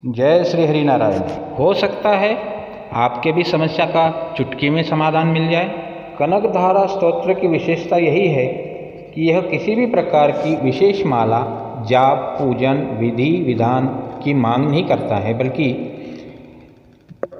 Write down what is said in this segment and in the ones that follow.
जय श्री हरि नारायण। हो सकता है आपके भी समस्या का चुटकी में समाधान मिल जाए। कनकधारा स्तोत्र की विशेषता यही है कि यह किसी भी प्रकार की विशेष माला, जाप, पूजन, विधि विधान की मांग नहीं करता है, बल्कि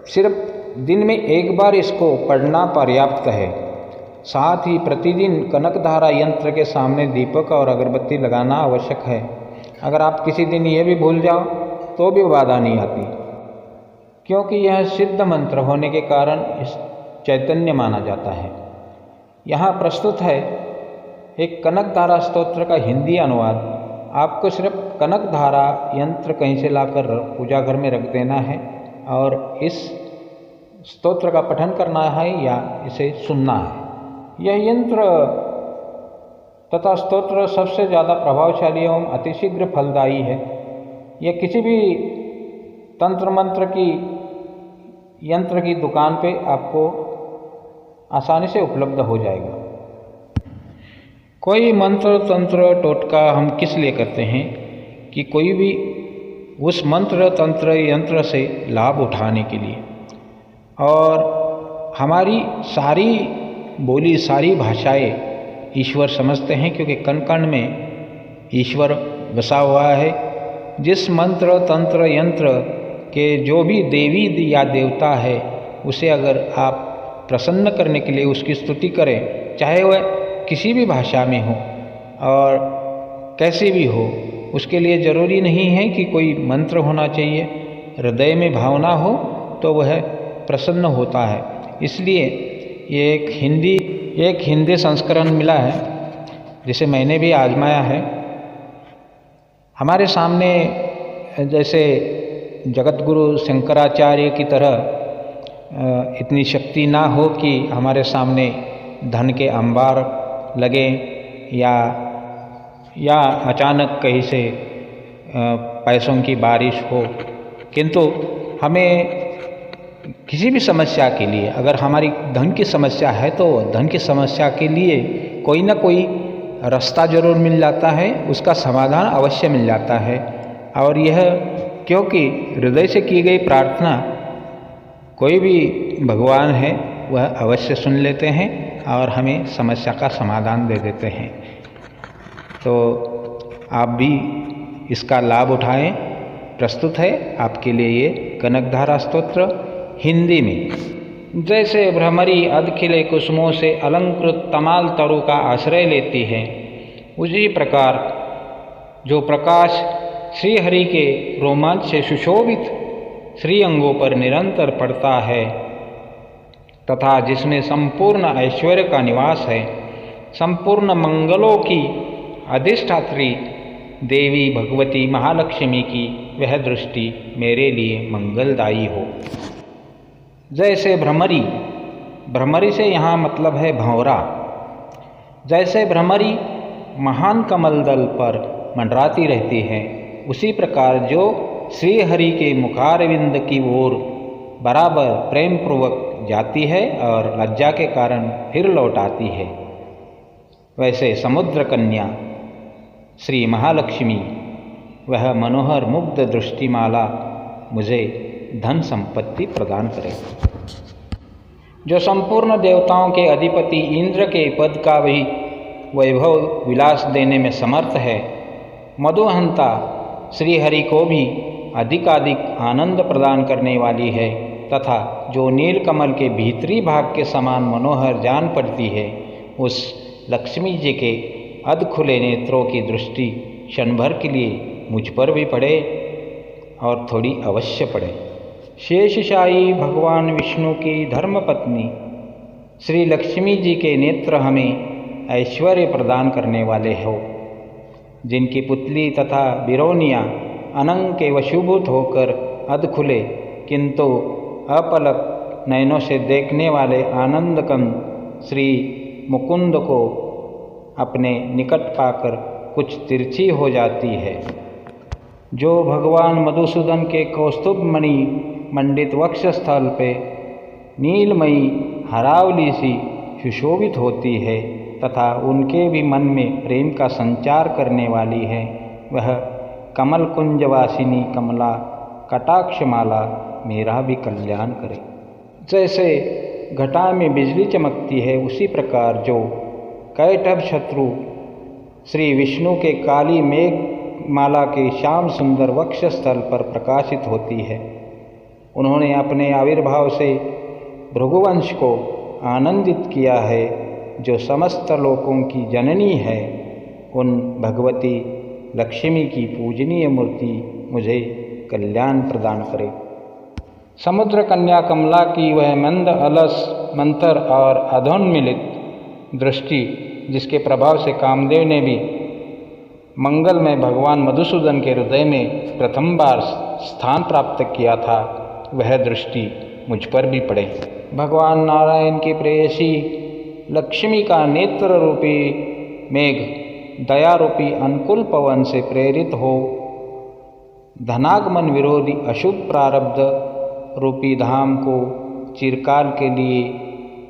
सिर्फ दिन में एक बार इसको पढ़ना पर्याप्त है। साथ ही प्रतिदिन कनकधारा यंत्र के सामने दीपक और अगरबत्ती लगाना आवश्यक है। अगर आप किसी दिन यह भी भूल जाओ तो भी बाधा नहीं आती, क्योंकि यह सिद्ध मंत्र होने के कारण इस चैतन्य माना जाता है। यहाँ प्रस्तुत है एक कनकधारा स्तोत्र का हिंदी अनुवाद। आपको सिर्फ कनकधारा यंत्र कहीं से लाकर पूजा घर में रख देना है और इस स्तोत्र का पठन करना है या इसे सुनना है। यह यंत्र तथा स्तोत्र सबसे ज़्यादा प्रभावशाली एवं अतिशीघ्र फलदायी है। यह किसी भी तंत्र मंत्र की यंत्र की दुकान पे आपको आसानी से उपलब्ध हो जाएगा। कोई मंत्र तंत्र टोटका हम किस लिए करते हैं कि कोई भी उस मंत्र तंत्र यंत्र से लाभ उठाने के लिए, और हमारी सारी बोली, सारी भाषाएं ईश्वर समझते हैं, क्योंकि कण कण में ईश्वर बसा हुआ है। जिस मंत्र तंत्र यंत्र के जो भी देवी या देवता है, उसे अगर आप प्रसन्न करने के लिए उसकी स्तुति करें, चाहे वह किसी भी भाषा में हो और कैसी भी हो, उसके लिए ज़रूरी नहीं है कि कोई मंत्र होना चाहिए। हृदय में भावना हो तो वह प्रसन्न होता है। इसलिए ये एक हिंदी संस्करण मिला है, जिसे मैंने भी आजमाया है। हमारे सामने जैसे जगतगुरु शंकराचार्य की तरह इतनी शक्ति ना हो कि हमारे सामने धन के अंबार लगे या अचानक कहीं से पैसों की बारिश हो, किंतु हमें किसी भी समस्या के लिए, अगर हमारी धन की समस्या है तो धन की समस्या के लिए कोई ना कोई रास्ता जरूर मिल जाता है, उसका समाधान अवश्य मिल जाता है। और यह क्योंकि हृदय से की गई प्रार्थना कोई भी भगवान है वह अवश्य सुन लेते हैं और हमें समस्या का समाधान दे देते हैं। तो आप भी इसका लाभ उठाएं। प्रस्तुत है आपके लिए ये कनकधारा स्तोत्र हिंदी में। जैसे भ्रमरी अधखिले कुसुमों से अलंकृत तमाल तरु का आश्रय लेती है, उसी प्रकार जो प्रकाश श्री हरि के रोमांच से सुशोभित श्री अंगों पर निरंतर पड़ता है तथा जिसमें संपूर्ण ऐश्वर्य का निवास है, संपूर्ण मंगलों की अधिष्ठात्री देवी भगवती महालक्ष्मी की वह दृष्टि मेरे लिए मंगलदायी हो। जैसे भ्रमरी से यहाँ मतलब है भंवरा। जैसे भ्रमरी महान कमल दल पर मंडराती रहती है, उसी प्रकार जो श्री हरि के मुखारविंद की ओर बराबर प्रेम पूर्वक जाती है और लज्जा के कारण फिर लौट आती है, वैसे समुद्र कन्या श्री महालक्ष्मी वह मनोहर मुग्ध दृष्टिमाला मुझे धन संपत्ति प्रदान करे। जो संपूर्ण देवताओं के अधिपति इंद्र के पद का भी वैभव विलास देने में समर्थ है, मधुहंता श्री हरि को भी अधिकाधिक आनंद प्रदान करने वाली है तथा जो नील कमल के भीतरी भाग के समान मनोहर जान पड़ती है, उस लक्ष्मी जी के अधखुले नेत्रों की दृष्टि क्षण भर के लिए मुझ पर भी पड़े और थोड़ी अवश्य पड़े। शेषशायी भगवान विष्णु की धर्मपत्नी श्री लक्ष्मी जी के नेत्र हमें ऐश्वर्य प्रदान करने वाले हो, जिनकी पुतली तथा बिरौनियाँ अनंग के वशीभूत होकर अधखुले किंतु अपलक नयनों से देखने वाले आनंदकंद श्री मुकुंद को अपने निकट पाकर कुछ तिरछी हो जाती है। जो भगवान मधुसूदन के कौस्तुभ मणि मंडित वक्ष स्थल पे नीलमयी हरावली सी सुशोभित होती है तथा उनके भी मन में प्रेम का संचार करने वाली है, वह कमल कुंजवासिनी कमला कटाक्ष माला मेरा भी कल्याण करे। जैसे घटा में बिजली चमकती है, उसी प्रकार जो कैटभ शत्रु श्री विष्णु के काली मेघ माला के श्याम सुंदर वक्ष स्थल पर प्रकाशित होती है। उन्होंने अपने आविर्भाव से भृगुवंश को आनंदित किया है। जो समस्त लोकों की जननी है, उन भगवती लक्ष्मी की पूजनीय मूर्ति मुझे कल्याण प्रदान करे। समुद्र कन्या कमला की वह मंद अलस मंतर और अधोन्मिलित दृष्टि, जिसके प्रभाव से कामदेव ने भी मंगल में भगवान मधुसूदन के हृदय में प्रथम बार स्थान प्राप्त किया था, वह दृष्टि मुझ पर भी पड़े। भगवान नारायण की प्रेयसी लक्ष्मी का नेत्र रूपी मेघ दया रूपी अनुकूल पवन से प्रेरित हो धनागमन विरोधी अशुभ प्रारब्ध रूपी धाम को चिरकाल के लिए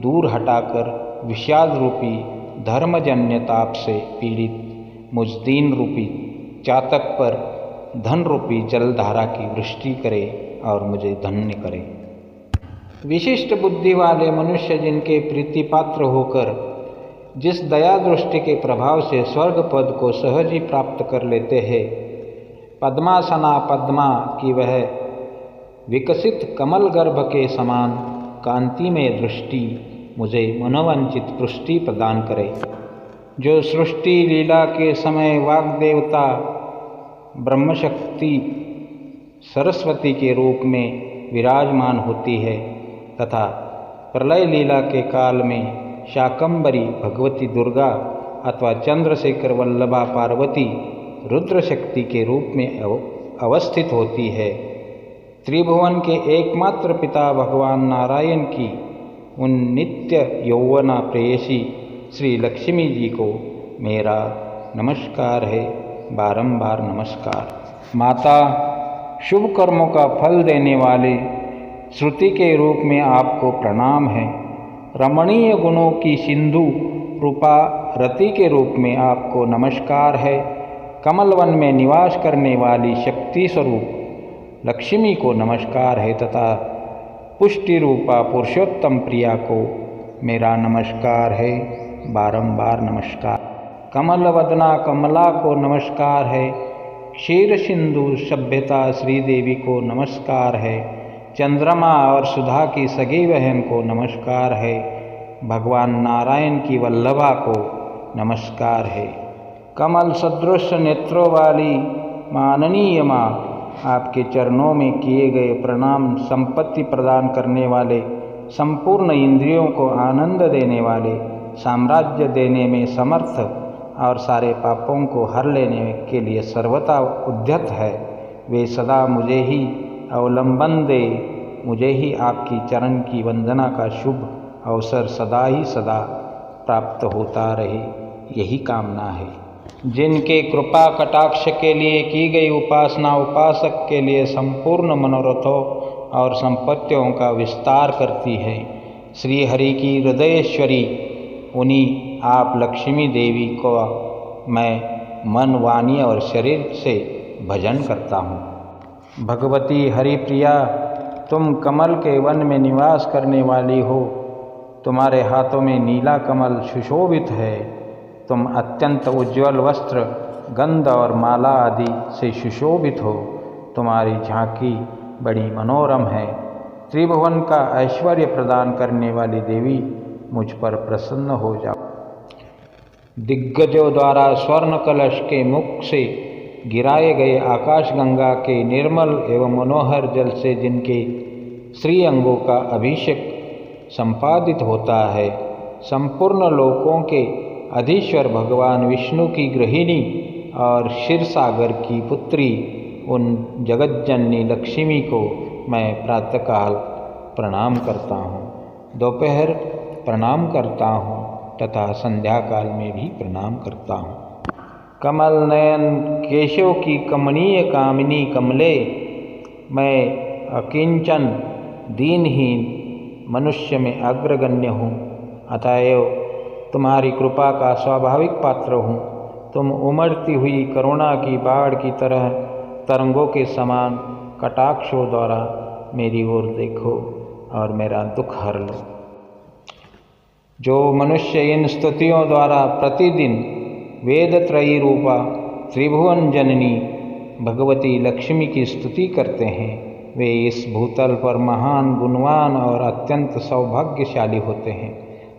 दूर हटाकर विषाद रूपी धर्मजन्य ताप से पीड़ित मुझ दीन रूपी चातक पर धन रूपी जलधारा की वृष्टि करे और मुझे धन्य करे। विशिष्ट बुद्धि वाले मनुष्य जिनके प्रीति पात्र होकर जिस दया दृष्टि के प्रभाव से स्वर्ग पद को सहज ही प्राप्त कर लेते हैं, पद्मासना पद्मा की वह विकसित कमल गर्भ के समान कांतिमय दृष्टि मुझे मनोवांछित पुष्टि प्रदान करे। जो सृष्टि लीला के समय वाग्देवता ब्रह्मशक्ति सरस्वती के रूप में विराजमान होती है तथा प्रलय लीला के काल में शाकंभरी भगवती दुर्गा अथवा चंद्रशेखर वल्लभा पार्वती रुद्र शक्ति के रूप में अवस्थित होती है। त्रिभुवन के एकमात्र पिता भगवान नारायण की उन नित्य यौवना प्रेयसी श्री लक्ष्मी जी को मेरा नमस्कार है, बारंबार नमस्कार। माता, शुभ कर्मों का फल देने वाले श्रुति के रूप में आपको प्रणाम है। रमणीय गुणों की सिंधु रूपा रति के रूप में आपको नमस्कार है। कमलवन में निवास करने वाली शक्ति स्वरूप लक्ष्मी को नमस्कार है तथा पुष्टि रूपा पुरुषोत्तम प्रिया को मेरा नमस्कार है, बारंबार नमस्कार। कमल वदना कमला को नमस्कार है। क्षीर सिंधु सभ्यता श्रीदेवी को नमस्कार है। चंद्रमा और सुधा की सगी बहन को नमस्कार है। भगवान नारायण की वल्लभा को नमस्कार है। कमल सदृश नेत्रों वाली माननीय माँ, आपके चरणों में किए गए प्रणाम संपत्ति प्रदान करने वाले, संपूर्ण इंद्रियों को आनंद देने वाले, साम्राज्य देने में समर्थ और सारे पापों को हर लेने के लिए सर्वथा उद्यत है। वे सदा मुझे ही अवलंबन दे, मुझे ही आपकी चरण की वंदना का शुभ अवसर सदा ही सदा प्राप्त होता रहे, यही कामना है। जिनके कृपा कटाक्ष के लिए की गई उपासना उपासक के लिए संपूर्ण मनोरथों और संपत्तियों का विस्तार करती है। श्री हरि की हृदयेश्वरी उन्हीं आप लक्ष्मी देवी को मैं मन, वाणी और शरीर से भजन करता हूँ। भगवती हरिप्रिया, तुम कमल के वन में निवास करने वाली हो। तुम्हारे हाथों में नीला कमल सुशोभित है। तुम अत्यंत उज्ज्वल वस्त्र, गंध और माला आदि से सुशोभित हो। तुम्हारी झांकी बड़ी मनोरम है। त्रिभुवन का ऐश्वर्य प्रदान करने वाली देवी, मुझ पर प्रसन्न हो जाओ। दिग्गजों द्वारा स्वर्ण कलश के मुख से गिराए गए आकाश गंगा के निर्मल एवं मनोहर जल से जिनके श्री अंगों का अभिषेक संपादित होता है, संपूर्ण लोकों के अधीश्वर भगवान विष्णु की गृहिणी और क्षीरसागर की पुत्री उन जगज्जननी लक्ष्मी को मैं प्रातःकाल प्रणाम करता हूँ, दोपहर प्रणाम करता हूँ तथा संध्या काल में भी प्रणाम करता हूँ। कमल नयन केशव की कमनीय कामिनी कमले, मैं अकिंचन दीनहीन मनुष्य में अग्रगण्य हूँ, अतएव तुम्हारी कृपा का स्वाभाविक पात्र हूँ। तुम उमड़ती हुई करुणा की बाढ़ की तरह तरंगों के समान कटाक्षों द्वारा मेरी ओर देखो और मेरा दुख हर लो। जो मनुष्य इन स्तुतियों द्वारा प्रतिदिन वेदत्रयी रूपा त्रिभुवन जननी भगवती लक्ष्मी की स्तुति करते हैं वे इस भूतल पर महान गुणवान और अत्यंत सौभाग्यशाली होते हैं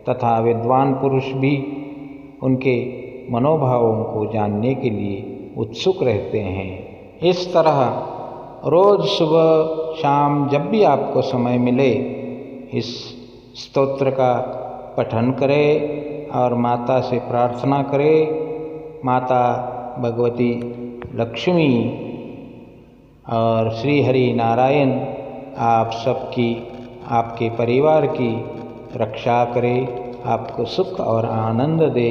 तथा विद्वान पुरुष भी उनके मनोभावों को जानने के लिए उत्सुक रहते हैं। इस तरह रोज़ सुबह शाम जब भी आपको समय मिले इस स्तोत्र का पठन करें और माता से प्रार्थना करें। माता भगवती लक्ष्मी और श्री हरि नारायण आप सबकी आपके परिवार की रक्षा करें, आपको सुख और आनंद दे।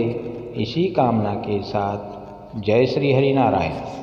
इसी कामना के साथ जय श्री हरि नारायण।